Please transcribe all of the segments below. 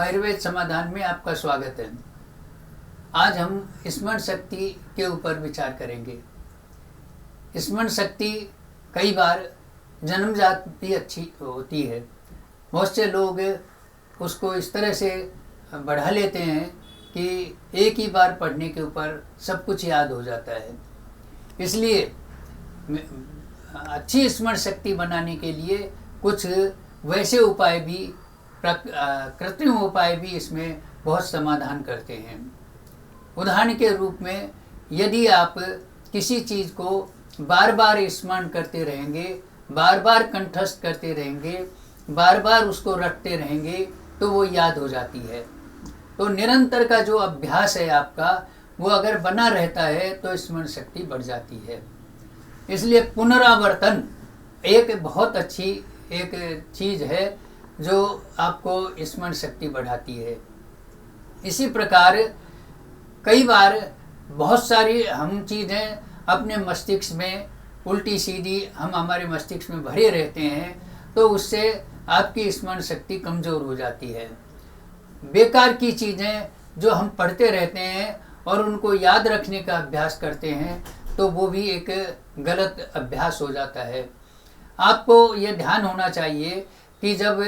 आयुर्वेद समाधान में आपका स्वागत है। आज हम स्मरण शक्ति के ऊपर विचार करेंगे। स्मरण शक्ति कई बार जन्मजात भी अच्छी होती है। बहुत से लोग उसको इस तरह से बढ़ा लेते हैं कि एक ही बार पढ़ने के ऊपर सब कुछ याद हो जाता है। इसलिए अच्छी स्मरण शक्ति बनाने के लिए कुछ वैसे उपाय भी, कृत्रिम उपाय भी इसमें बहुत समाधान करते हैं। उदाहरण के रूप में यदि आप किसी चीज़ को बार बार स्मरण करते रहेंगे, बार बार कंठस्थ करते रहेंगे, बार बार उसको रटते रहेंगे तो वो याद हो जाती है। तो निरंतर का जो अभ्यास है आपका, वो अगर बना रहता है तो स्मरण शक्ति बढ़ जाती है। इसलिए पुनरावर्तन एक बहुत अच्छी एक चीज़ है जो आपको स्मरण शक्ति बढ़ाती है। इसी प्रकार कई बार बहुत सारी हम चीज़ें अपने मस्तिष्क में उल्टी सीधी हमारे मस्तिष्क में भरे रहते हैं, तो उससे आपकी स्मरण शक्ति कमज़ोर हो जाती है। बेकार की चीज़ें जो हम पढ़ते रहते हैं और उनको याद रखने का अभ्यास करते हैं, तो वो भी एक गलत अभ्यास हो जाता है। आपको ये ध्यान होना चाहिए कि जब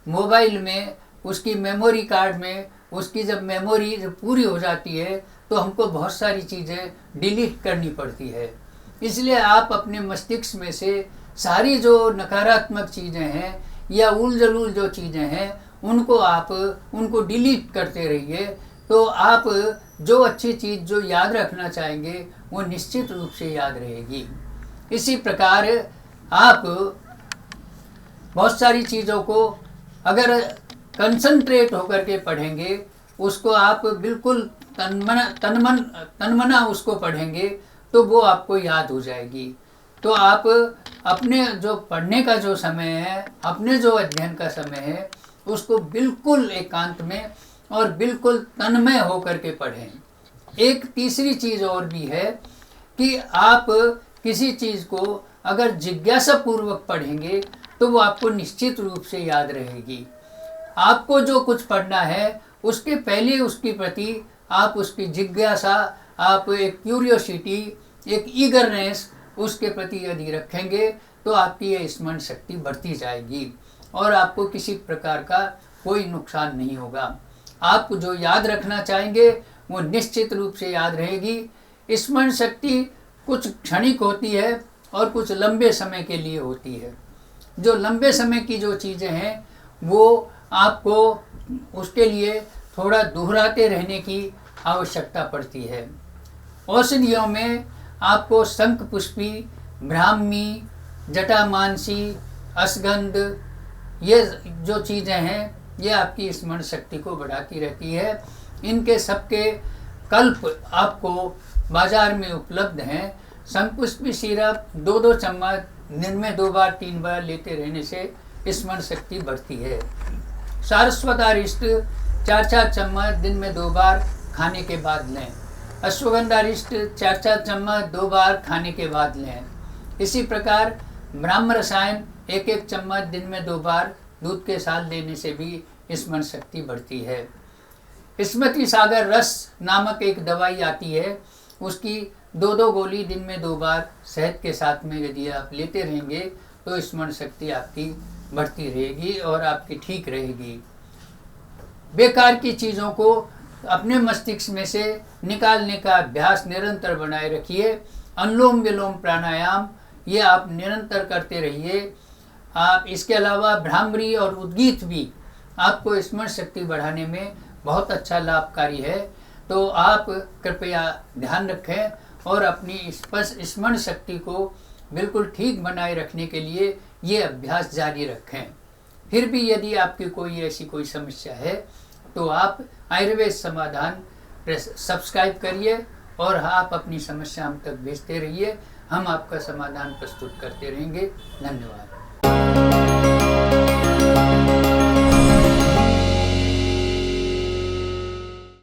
मोबाइल में उसकी मेमोरी कार्ड में उसकी जब मेमोरी पूरी हो जाती है तो हमको बहुत सारी चीज़ें डिलीट करनी पड़ती है। इसलिए आप अपने मस्तिष्क में से सारी जो नकारात्मक चीज़ें हैं या उलझुल जो चीज़ें हैं उनको डिलीट करते रहिए, तो आप जो अच्छी चीज़ जो याद रखना चाहेंगे वो निश्चित रूप से याद रहेगी। इसी प्रकार आप बहुत सारी चीज़ों को अगर कंसंट्रेट होकर के पढ़ेंगे, उसको आप बिल्कुल तनमना उसको पढ़ेंगे तो वो आपको याद हो जाएगी। तो आप अपने जो पढ़ने का जो समय है, अपने जो अध्ययन का समय है, उसको बिल्कुल एकांत में और बिल्कुल तन्मय होकर के पढ़ें। एक तीसरी चीज़ और भी है कि आप किसी चीज़ को अगर जिज्ञासा पूर्वक पढ़ेंगे तो वो आपको निश्चित रूप से याद रहेगी। आपको जो कुछ पढ़ना है उसके पहले उसके प्रति आप उसकी जिज्ञासा, आप एक क्यूरियोसिटी, एक ईगरनेस उसके प्रति यदि रखेंगे तो आपकी ये स्मरण शक्ति बढ़ती जाएगी और आपको किसी प्रकार का कोई नुकसान नहीं होगा। आप जो याद रखना चाहेंगे वो निश्चित रूप से याद रहेगी। स्मरण शक्ति कुछ क्षणिक होती है और कुछ लंबे समय के लिए होती है। जो लंबे समय की जो चीज़ें हैं वो आपको उसके लिए थोड़ा दोहराते रहने की आवश्यकता पड़ती है। औषधियों में आपको शंखपुष्पी, ब्राह्मी, जटामानसी, अश्वगंध, ये जो चीज़ें हैं ये आपकी स्मरण शक्ति को बढ़ाती रहती है। इनके सबके कल्प आपको बाज़ार में उपलब्ध हैं। शंखपुष्पी सिरप 2-2 चम्मच दिन में 2 बार 3 बार लेते रहने से स्मरण शक्ति बढ़ती है। सारस्वतारिष्ट 4-4 चम्मच दिन में 2 बार खाने के बाद लें। अश्वगंधारिष्ट 4-4 चम्मच 2 बार खाने के बाद लें। इसी प्रकार ब्रह्म रसायन 1-1 चम्मच दिन में 2 बार दूध के साथ लेने से भी स्मरण शक्ति बढ़ती है। स्मृति सागर रस नामक एक दवाई आती है, उसकी 2-2 गोली दिन में 2 बार शहद के साथ में यदि आप लेते रहेंगे तो स्मरण शक्ति आपकी बढ़ती रहेगी और आपकी ठीक रहेगी। बेकार की चीज़ों को अपने मस्तिष्क में से निकालने का अभ्यास निरंतर बनाए रखिए। अनुलोम विलोम प्राणायाम ये आप निरंतर करते रहिए। आप इसके अलावा भ्रामरी और उद्गीत भी आपको स्मरण शक्ति बढ़ाने में बहुत अच्छा लाभकारी है। तो आप कृपया ध्यान रखें और अपनी स्मरण शक्ति को बिल्कुल ठीक बनाए रखने के लिए ये अभ्यास जारी रखें। फिर भी यदि आपकी कोई ऐसी कोई समस्या है तो आप आयुर्वेद समाधान सब्सक्राइब करिए और आप अपनी समस्या हम तक भेजते रहिए। हम आपका समाधान प्रस्तुत करते रहेंगे। धन्यवाद।